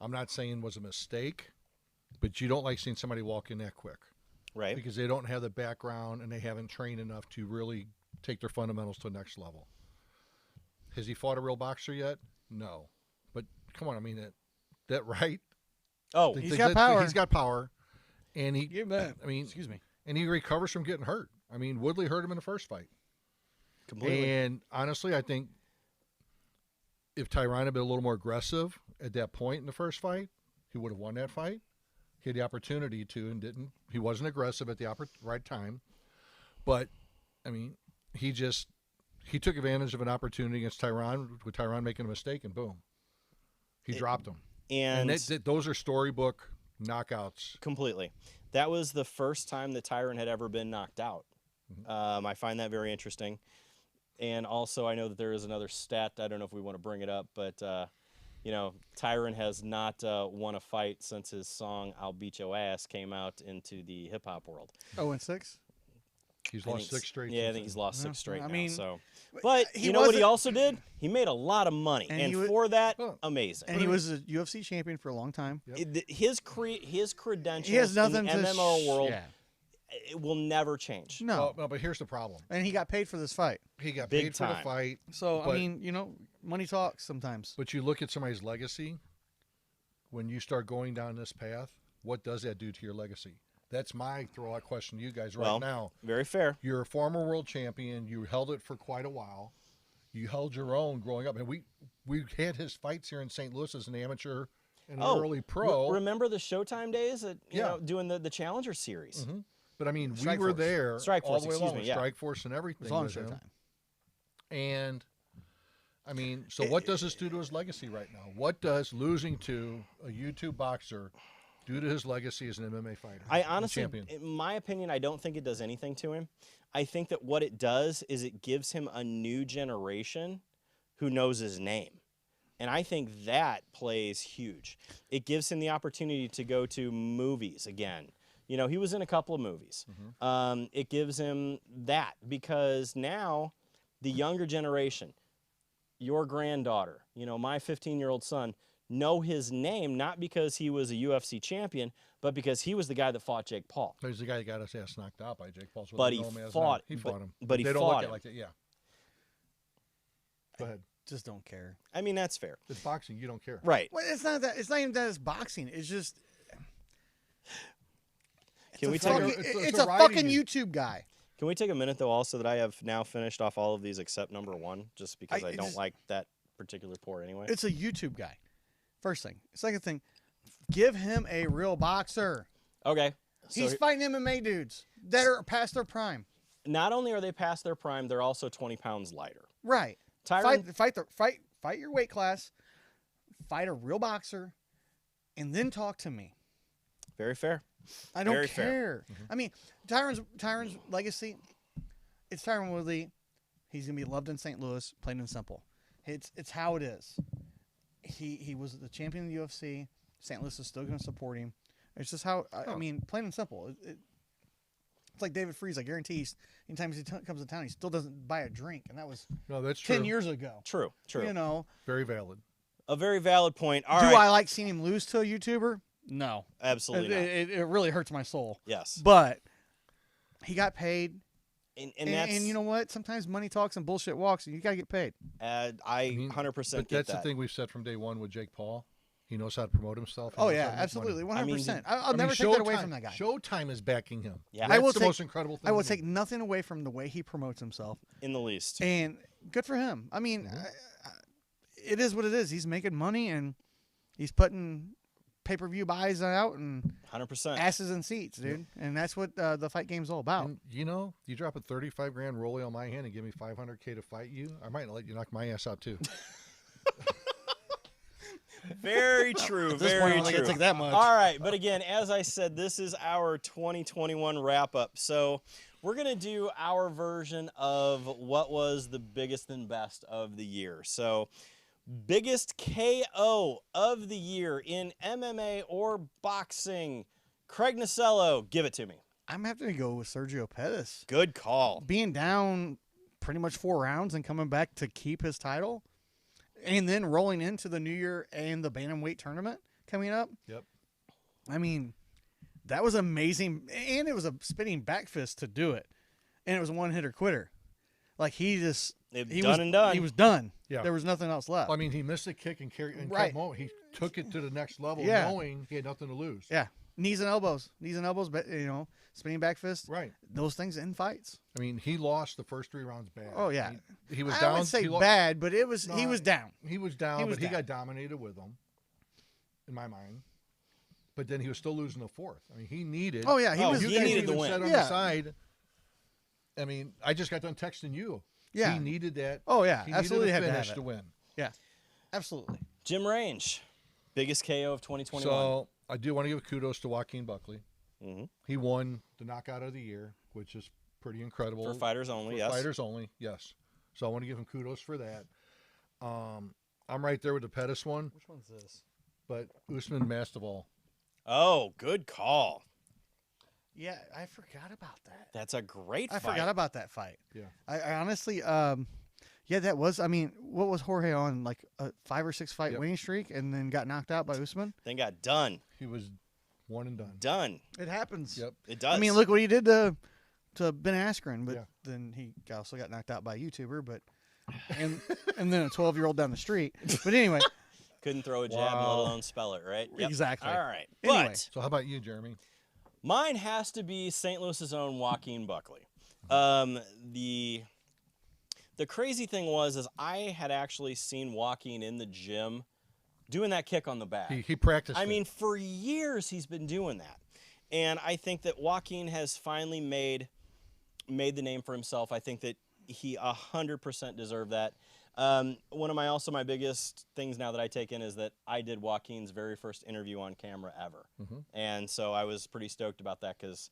I'm not saying was a mistake, but you don't like seeing somebody walk in that quick Right? because they don't have the background and they haven't trained enough to really take their fundamentals to the next level. Has he fought a real boxer yet? No, but come on, I mean that right? Oh, He's got power. He's got power, and he. You bet. I mean, Excuse me. and he recovers from getting hurt. I mean, Woodley hurt him in the first fight. completely. And honestly, I think if Tyron had been a little more aggressive at that point in the first fight, he would have won that fight. He had the opportunity to and didn't. He wasn't aggressive at the right time. But, I mean, he took advantage of an opportunity against Tyron, with Tyron making a mistake, and boom. He dropped him. And those are storybook knockouts. completely. That was the first time that Tyron had ever been knocked out. I find that very interesting. And also, I know that there is another stat. I don't know if we want to bring it up, but, Tyron has not won a fight since his song "I'll Beat Your Ass" came out into the hip hop world. 0-6. He's I lost think 6 straight. Yeah, I think he's lost 6 straight I now. mean, So, but he you know what he wasn't- also did? He made a lot of money, And and he wa- for that, Oh. amazing. And he was a UFC champion for a long time. His credentials He has nothing in the to MMO world, Yeah. it will never change. No. No, but here's the problem. And he got paid for this fight. He got Big paid for the time. fight. So, But- I mean, money talks sometimes. But you look at somebody's legacy, when you start going down this path, what does that do to your legacy? That's my throw-out question to you guys right Well, now. very fair. You're a former world champion. You held it for quite a while. You held your own growing up. And we had his fights here in St. Louis as an amateur and an early pro. Remember the Showtime days at, Yeah. doing the Challenger Series? Mhm. But, I mean, Strike we were Force. there Strike all Force, the way excuse along me, with yeah. Strike Force and everything. It's on with him. Showtime. And, I mean, so what does this do to his legacy right now? What does losing to a YouTube boxer do to his legacy as an MMA fighter? I and honestly, champion? in my opinion, I don't think it does anything to him. I think that what it does is it gives him a new generation who knows his name. And I think that plays huge. It gives him the opportunity to go to movies again. You know, he was in a couple of movies. It gives him that because now the younger generation, your granddaughter, my 15-year-old son, know his name not because he was a UFC champion, but because he was the guy that fought Jake Paul. There's the guy that got his ass knocked out by Jake Paul. But he fought- He fought him. but he they don't fought look at him. it like that. Yeah. Go ahead. Just don't care. I mean, that's fair. It's boxing. You don't care. Right. Well, it's not that. It's not even that it's boxing. It's just. Can we it's take a, a, fucking, it's a it's a writing fucking game. YouTube guy. can we take a minute though also that I have now finished off all of these except number 1 just because I- I it don't just- like that particular pour anyway. It's a YouTube guy. First thing. Second thing. Give him a real boxer. Okay. So He's fighting MMA dudes that are past their prime. not only are they past their prime, they're also 20 pounds lighter. Right. Tyron, Fight your weight class. Fight a real boxer, and then talk to me. very fair. I don't Very fair. care. I mean, Tyron's legacy. It's Tyron Woodley. He's gonna be loved in St. Louis, plain and simple. It's how it is. He was the champion of the UFC. St. Louis is still gonna support him. It's just how I mean, plain and simple. It's like David Freeze. I guarantee anytime he comes to town, he still doesn't buy a drink, and that was No, that's true. 10 years ago. True. You know, Very valid. A very valid point. All do right. I like seeing him lose to a YouTuber? No, Absolutely not. it really hurts my soul. Yes. But he got paid, And and that's you know what? Sometimes money talks and bullshit walks, and you gotta get paid. I mean, 100% But get that's that. the thing we've said from day one with Jake Paul. He knows how to promote himself. He Oh knows yeah, how to make money. absolutely, I mean, 100%. I I'll mean, never take that away Showtime- from that guy. Showtime is backing him. Yeah. That's I will the take- most incredible thing. I will to me. take nothing away from the way he promotes himself, In the least. and good for him. I mean, it is what it is. He's making money, and he's putting pay-per-view buys out and 100%. asses in seats, dude. And that's what the fight game's all about. And, you drop a 35 grand rollie on my hand and give me 500K to fight you, I might let you knock my ass out too. Very true. At this Very point, I don't think true. it took that much. All right, but again, as I said, this is our 2021 wrap up. So we're gonna do our version of what was the biggest and best of the year. So biggest KO of the year in MMA or boxing. Craig Nasello, give it to me. I'm having to go with Sergio Pettis. Good call. Being down pretty much 4 rounds and coming back to keep his title, and then rolling into the New Year and the bantamweight tournament coming up. Yep. I mean, that was amazing, and it was a spinning back fist to do it, and it was a one-hitter quitter. Like he was Done. He was done. Yeah. There was nothing else left. I mean, he missed a kick and Right. kept moving. He took it to the next level, Yeah. knowing he had nothing to lose. Yeah, knees and elbows, but spinning back fist. Right. Those things in fights. I mean, he lost the first 3 rounds bad. Oh, yeah. He was I down. would say he lo- bad, but it was No, he was down. He was down, He was but he down. got dominated with them, in my mind. But then he was still losing the fourth. I mean, he needed. Oh yeah, Oh, was. he you guys needed the even win. said on Yeah. the side. I mean, I just got done texting you. Yeah. He needed that. Oh yeah, He absolutely needed had a to finish have to it. win. Yeah, absolutely. Jim Range, biggest KO of 2021. So I do want to give kudos to Joaquin Buckley. Mhm. He won the knockout of the year, which is pretty incredible. For fighters only, For yes. fighters only, yes. So I want to give him kudos for that. I'm right there with the Pettis one, Which one's this? but Usman Masvidal. Oh, good call. Yeah, I forgot about that. That's a great I fight. forgot about that fight. Yeah. I honestly, yeah, that was. I mean, what was Jorge on, like a 5 or 6 fight Yep. winning streak, and then got knocked out by Usman? Then got done. He was one and done. Done. It happens. Yep. It does. I mean, look what he did to Ben Askren, but Yeah. then he also got knocked out by a YouTuber, but and then a 12-year-old down the street. But anyway, Couldn't throw a jab, let Wow. alone spell it, right? Yep. Exactly. All right. Anyway. But So how about you, Jeremy? mine has to be St. Louis's own Joaquin Buckley. The crazy thing is I had actually seen Joaquin in the gym doing that kick on the back. He practiced. I it. mean, for years he's been doing that. And I think that Joaquin has finally made the name for himself. I think that he 100% deserved that. One of my biggest things now that I take in is that I did Joaquin's very first interview on camera ever. And so I was pretty stoked about that because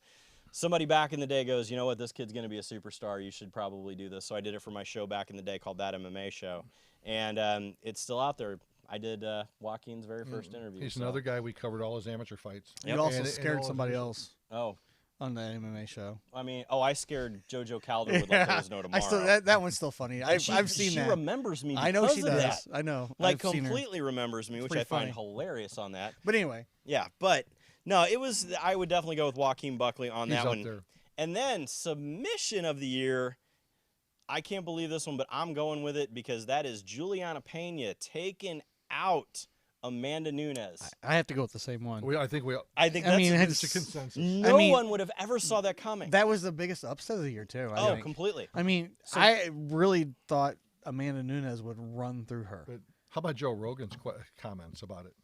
somebody back in the day goes, you know what, this kid's going to be a superstar. You should probably do this. So I did it for my show back in the day called That MMA Show. And it's still out there. I did Joaquin's very first interview. He's so- another guy we covered all his amateur fights. you also And scared all somebody his- else Oh, on the MMA show. I mean, I scared JoJo Calder with like there was no tomorrow. I still that one's still funny. And I've she seen she that. remembers me. I know because she of does. that. I know. Like I've seen her. completely remembers me, which pretty I find funny. hilarious on that. But anyway, Yeah, but no, it was. I would definitely go with Joaquin Buckley on He's that up one. there. And then submission of the year. I can't believe this one, but I'm going with it because that is Juliana Pena taking out Amanda Nunes. I have to go with the same one. I think we. I think I that's mean, It's a consensus. no I mean, one would have ever saw that coming. That was the biggest upset of the year too. I oh, think. completely. I mean, So- I really thought Amanda Nunes would run through her. But how about Joe Rogan's comments about it?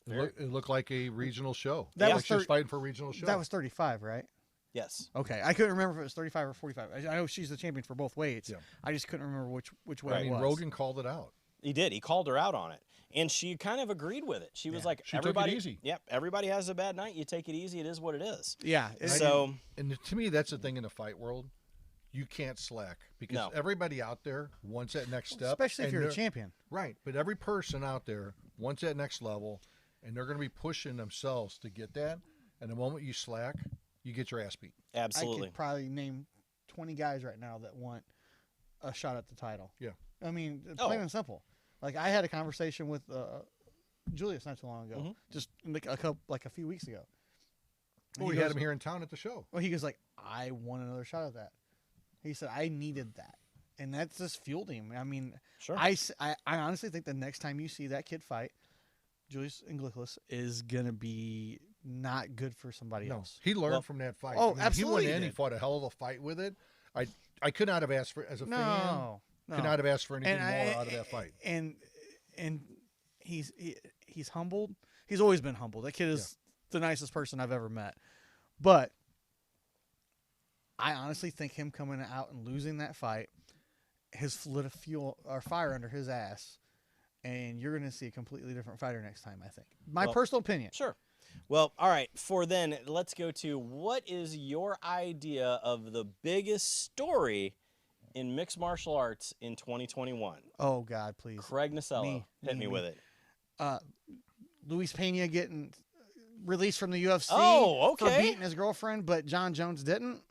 It looked like a regional show. That Like was she was thir- fighting for a regional show. That was 35, right? Yes. Okay, I couldn't remember if it was 35 or 45. I know she's the champion for both weights. Yeah. I just couldn't remember which way I it mean, was. Rogan called it out. He did. He called her out on it, and she kind of agreed with it. She was Yeah. like, She took it "Everybody, easy. Yep, everybody has a bad night. You take it easy. It is what it is." Yeah. So And to me, that's the thing in the fight world. You can't slack because No. everybody out there wants that next step. especially if and you're a they're- champion. Right. But every person out there wants that next level, and they're going to be pushing themselves to get that. And the moment you slack, you get your ass beat. I absolutely. could probably name 20 guys right now that want a shot at the title. Yeah. I mean, Oh. plain and simple. Like I had a conversation with Julius not too long ago, Mhm. just like a few weeks ago. And Oh, we he had goes- him here in town at the show. Well, he goes like, I want another shot at that. He said I needed that, and that just fueled him. I mean, Sure. I honestly think the next time you see that kid fight, Julius Inglicus is gonna be not good for somebody No, else. he learned Well- from that fight. Oh, I mean, absolutely He he went in, he did. fought a hell of a fight with it. I could not have asked for, as a fan, No, could not have asked for anything And more I- out of that fight. And he's humbled. He's always been humbled. That kid is the nicest person I've ever met. But I honestly think him coming out and losing that fight has lit a fuel or fire under his ass, and you're going to see a completely different fighter next time. I think. My Well, personal opinion. Sure. Well, all right. For then, let's go to what is your idea of the biggest story in mixed martial arts in 2021? Oh God, please. Craig Nasello, hit me me. with it. Luis Pena getting released from the UFC Oh, for okay. beating his girlfriend, but John Jones didn't.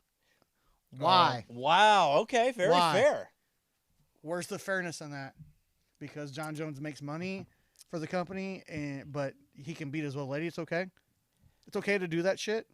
Why? Wow. Okay. Very Why? fair. Where's the fairness in that? Because John Jones makes money for the company, but he can beat his old lady. It's okay. It's okay to do that shit.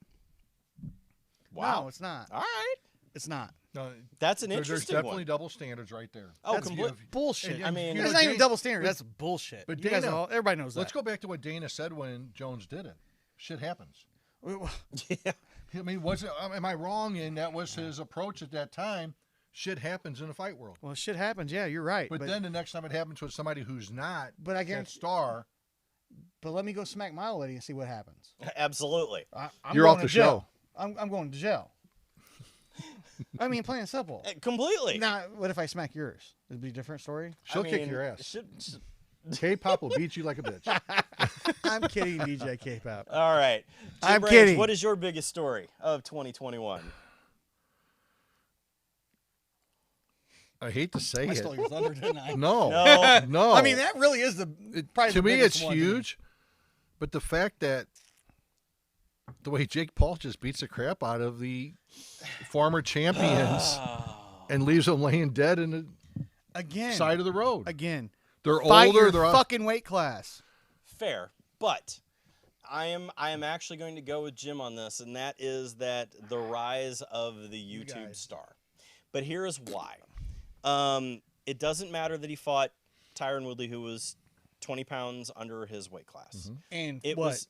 Wow. No, it's not. All right. It's not. No, That's an there's interesting definitely one. double standards right there. Oh, That's complete. bullshit. And- I mean, you It's know, not even Dana- double standard. but- That's bullshit. but You guys Dana- all, everybody knows Let's that. go back to what Dana said when Jones did it. Shit happens. Yeah. I mean, am I wrong in that was his approach at that time? Shit happens in the fight world. Well, shit happens. Yeah, you're right. But then the next time it happens with somebody who's not But I that guarantee. star, But let me go smack my old lady and see what happens. Absolutely. I'm you're going off to the jail. show. I'm going to jail. I mean, plain and simple. Completely. Now, what if I smack yours? It'd be a different story. She'll I kick mean, your ass. should- K-pop will beat you like a bitch. I'm kidding, DJ K-pop. All right. Jim I'm Branch, kidding. What is your biggest story of 2021? I hate to say I it. stole your thunder, didn't I? No, No. no. I mean, that really is probably to the me, biggest it's one to me. huge. But the fact that the way Jake Paul just beats the crap out of the former champions and leaves them laying dead in the Again, side of the road. again. They're Fight older. your They're on. fucking weight class. Fair, but I am actually going to go with Jim on this, and that is that the rise of the YouTube guys. star. But here is why. It doesn't matter that he fought Tyron Woodley, who was 20 pounds under his weight class. And It what? was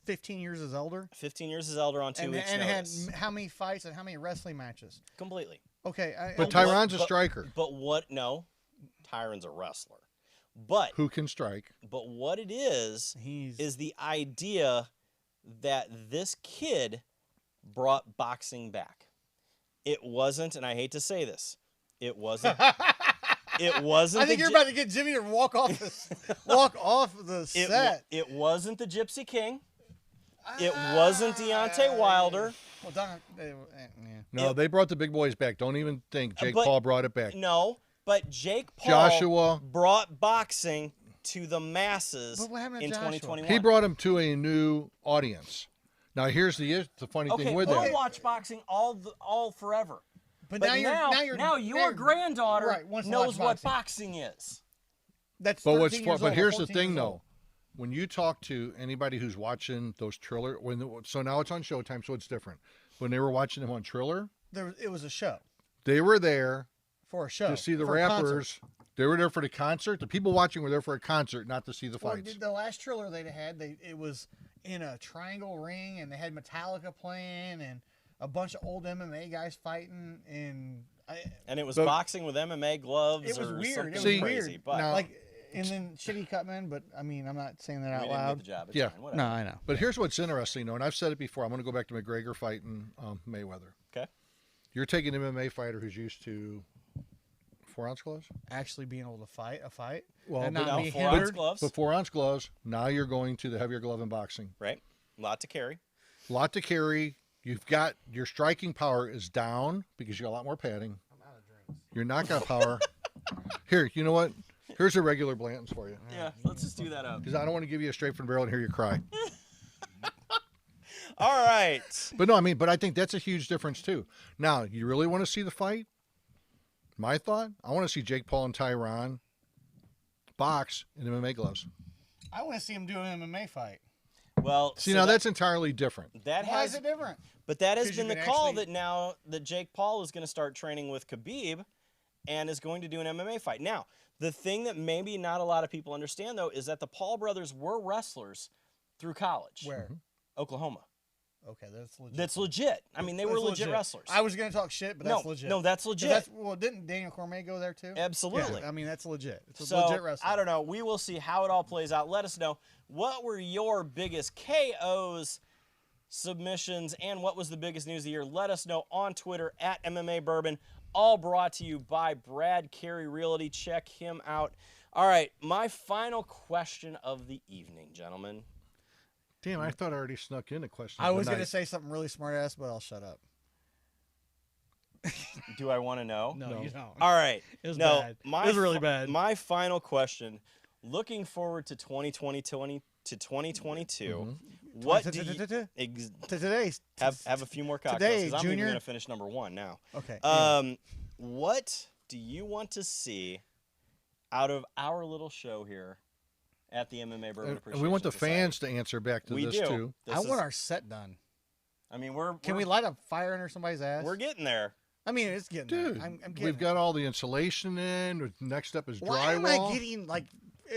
15 years is elder? 15 years his elder on 2 And, weeks and had notice. how many fights and how many wrestling matches? Completely. Okay. But Ty- Tyron's a but- striker But what? No, Tyron's a wrestler. But who can strike. what it is he's the idea that this kid brought boxing back. It wasn't, and I hate to say this, it wasn't. It wasn't. I think the you're Gy- about to get Jimmy to walk off the it, set. it wasn't the Gypsy King. It wasn't Deontay Wilder. Well, Don, yeah. No, they brought the big boys back. Don't even think Jake but- Paul brought it back. No, but Jake Paul Joshua. brought boxing to the masses But what happened to in Joshua? 2021. He brought him to a new audience. Now, here's the funny okay, thing with we'll that. watch boxing all forever. But, But now your granddaughter right, wants to knows watch what boxing is. That's But 13 years but old or here's the 14 thing years though, old. when you talk to anybody who's watching those Triller, so now it's on Showtime, so it's different. When they were watching them on Triller, It was a show they were there for a show to see the for a concert. rappers. They were there for the concert. The people watching were there for a concert, not to see the Well, fights. the last Triller they had, it was in a triangle ring, and they had Metallica playing, and a bunch of old MMA guys fighting, and And it was But- boxing with MMA gloves It was or weird. something It was See, crazy. weird. But now- like, and then shitty cutman. But I mean, I'm not saying that we out didn't get loud. the job. It's Yeah. fine, whatever. No, I know. But here's what's interesting, though, and I've said it before. I'm going to go back to McGregor fighting Mayweather. Okay. You're taking an MMA fighter who's used to 4-ounce gloves, Actually, being able to fight a fight, Well, and but not No, be 4-ounce hindered. gloves, but 4-ounce gloves. Now you're going to the heavier glove in boxing. right? A lot to carry. Lot to carry. You've got your striking power is down because you got a lot more padding. Your knockout power. Here, you know what? Here's a regular Blanton's for you. Yeah, let's just do that up. Because I don't want to give you a straight from the barrel and hear you cry. All right. But no, I mean, but I think that's a huge difference too. Now, you really want to see the fight? My thought, I want to see Jake Paul and Tyron box in MMA gloves. I want to see him do an MMA fight. Well, See, so now that, that's entirely different. that Why has is it different? But that has 'Cause you been the can call actually- that now that Jake Paul is going to start training with Khabib and is going to do an MMA fight. Now, the thing that maybe not a lot of people understand, though, is that the Paul brothers were wrestlers through college. Where? Oklahoma. Okay, that's legit. That's legit. I mean, they were That's legit wrestlers. I was gonna talk shit, but that's no, legit. no, that's 'Cause legit. Well, didn't Daniel Cormier go there too? Absolutely. Yeah, I mean, that's legit. It's a So, legit wrestler. I don't know. We will see how it all plays out. Let us know, what were your biggest KOs, submissions, and what was the biggest news of the year? Let us know on Twitter at MMA Bourbon. All brought to you by Brad Carey Realty. Check him out. All right, my final question of the evening, gentlemen. Damn, I thought I already snuck in a question. I of the was gonna night. say something really smart ass, but I'll shut up. Do I want to know? No, you don't. All right. It was no, bad. My It was really bad. My final question, looking forward to 2022, what do you ex- Today's have a few more cocktails? Today, 'Cause I'm even Junior. going to finish number one now. okay. What do you want to see out of our little show here at the MMA Bourbon And Appreciation we want the Society? fans to answer back to We this do. too. This I is- want our set done. I mean, Can we light a fire under somebody's ass? we're getting there. I mean, it's getting Dude, there. I'm getting we've it. got all the insulation in. Next up is Why am I drywall. getting like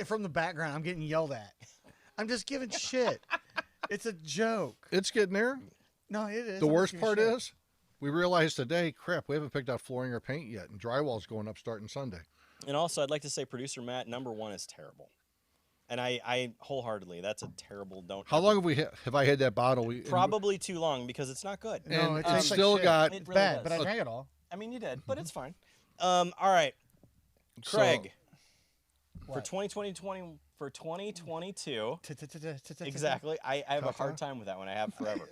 from the background? I'm getting yelled at. I'm just giving shit. It's a joke. It's getting there. No, it is. The I'm worst just part giving shit. is, we realized today, crap, we haven't picked out flooring or paint yet, and drywall's going up starting Sunday. And also, I'd like to say, producer Matt, number 1 is terrible. And I wholeheartedly, that's a terrible. Don't. How ever- long have I had that bottle? Probably too long because it's not good. No, And it it's tastes like still shit. got. It It's really bad, does. but I drank it all. I mean, you did, but it's fine. All right, Craig, for What? 2022. Exactly. Exactly. I have a hard time with that one. I have forever.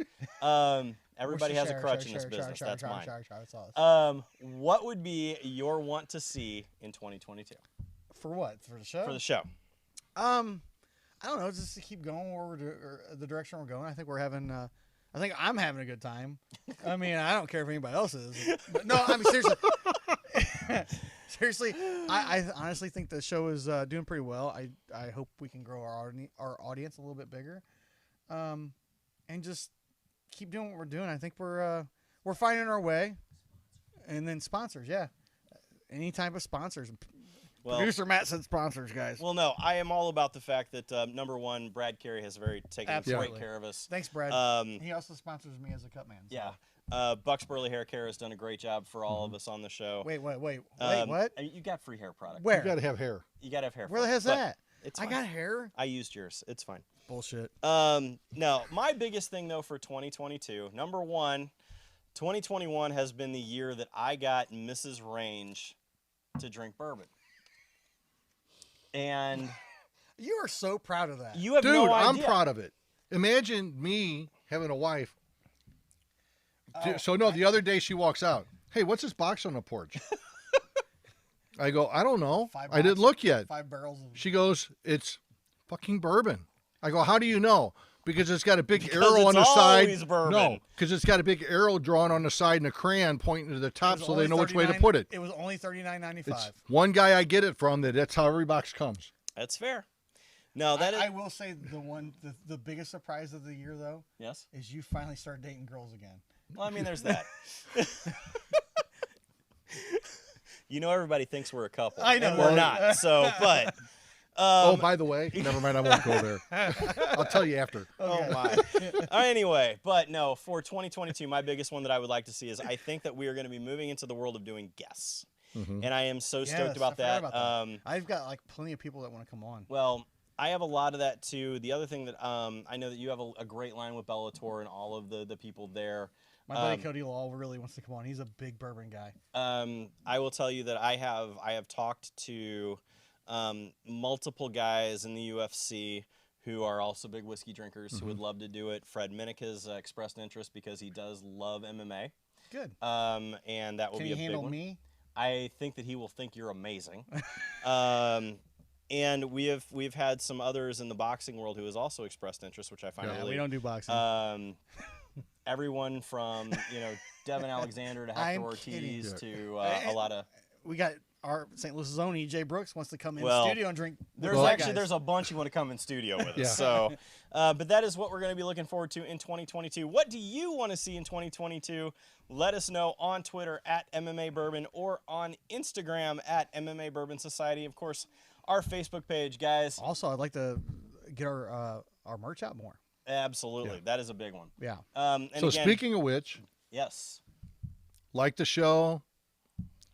Everybody has a crutch in this business. That's mine. What would be your want to see in 2022 For what? For the show? for the show? I don't know, just to keep going where or the direction we're going. I think we're having. I think I'm having a good time. I mean, I don't care if anybody else is. But no, I mean seriously. Seriously, I honestly think the show is doing pretty well. I hope we can grow our audience a little bit bigger, and just keep doing what we're doing. I think we're finding our way, and then sponsors, yeah, any type of sponsors. Well, Producer Matt said sponsors, guys. well, no, I am all about the fact that number 1, Brad Carey has taken Absolutely. great care of us. Thanks, Brad. Um, He also sponsors me as a cut man. So. yeah, Bucks Burley Hair Care has done a great job for all of us on the show. Wait, what? I mean, you got free hair product. Where? You got to have hair. You got to have hair. Where the for it, hell's but that? It's I fine. got hair. I used yours. It's fine. Bullshit. No, my biggest thing though for 2022, number 1, 2021 has been the year that I got Mrs. Range to drink bourbon. And You are so proud of that. you have Dude, no I'm idea. proud of it. Imagine me having a wife. Oh, So, no, the other day she walks out. Hey, what's this box on the porch? I go, I don't know. Five I didn't boxes. look yet. 5 barrels of. She goes, it's fucking bourbon. I go, how do you know? Because it's got a big Because arrow on it's the side. always bourbon. No, because it's got a big arrow drawn on the side and a crayon pointing to the It top was so they only know which way to 39 put it. It was only $39.95. It's one guy I get it from that's how every box comes. That's fair. No, that is I will say the biggest surprise of the year though yes. is you finally started dating girls again. Well, I mean, there's that. You know, everybody thinks we're a couple. I know and we're that. not. So, but. Oh, by the way, never mind, I won't go there. I'll tell you after. Oh my. Anyway, but no, for 2022, my biggest one that I would like to see is I think that we are going to be moving into the world of doing guests, Mhm. and I am so Yes, stoked about I that. forgot about that. I've got like plenty of people that want to come on. Well, I have a lot of that too. The other thing that I know that you have a great line with Bellator and all of the people there. My buddy Cody Law really wants to come on. He's a big bourbon guy. I will tell you that I have talked to multiple guys in the UFC who are also big whiskey drinkers who would love to do it. Fred Minnick has expressed interest because he does love MMA, Good. and that will Can be you a big handle one. me? I think that he will think you're amazing. And we've had some others in the boxing world who has also expressed interest, which I find Yeah, really we don't do boxing. everyone from Devin Alexander to Hector I'm Ortiz kidding. to a lot of. We got our St. Louis own EJ Brooks wants to come in Well, the studio and drink. with There's the white actually guys. there's a bunch who want to come in studio with us. Yeah. So, but that is what we're going to be looking forward to in 2022. What do you want to see in 2022? Let us know on Twitter at MMA Bourbon or on Instagram at MMA Bourbon Society. Of course, our Facebook page, guys. Also, I'd like to get our merch out more. Absolutely, Yeah. that is a big one. Yeah. And So again, speaking of which, yes, like the show,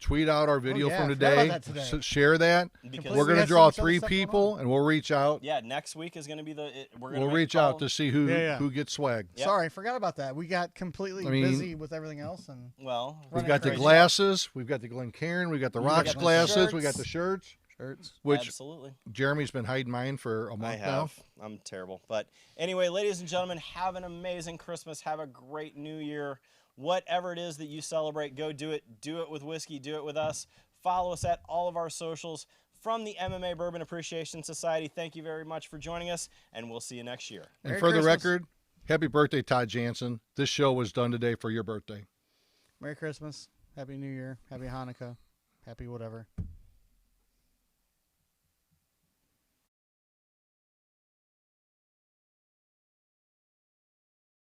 tweet out our video yeah, from I forgot about today, that today. Share that. because We're we going to have so draw much other 3 stuff going people, on. and we'll reach out. yeah, next week is going to be we're going We'll to reach out to see who Yeah, yeah. who gets swag. Yep. Sorry, I forgot about that. We got completely I mean- busy with everything else, and well. We've Running got the crazy. glasses. We've got the Glencairn. We've got the We got rocks the glasses. We got shirts. the shirts, shirts. which Absolutely. Jeremy's been hiding mine for a I month now. have. I'm terrible. But anyway, ladies and gentlemen, have an amazing Christmas. Have a great New Year. Whatever it is that you celebrate, go do it. Do it with whiskey. Do it with us. Follow us at all of our socials. From the MMA Bourbon Appreciation Society, thank you very much for joining us, and we'll see you next year. And Merry for the Christmas. record, happy birthday, Todd Jansen. This show was done today for your birthday. Merry Christmas, Happy New Year, Happy Hanukkah, Happy whatever.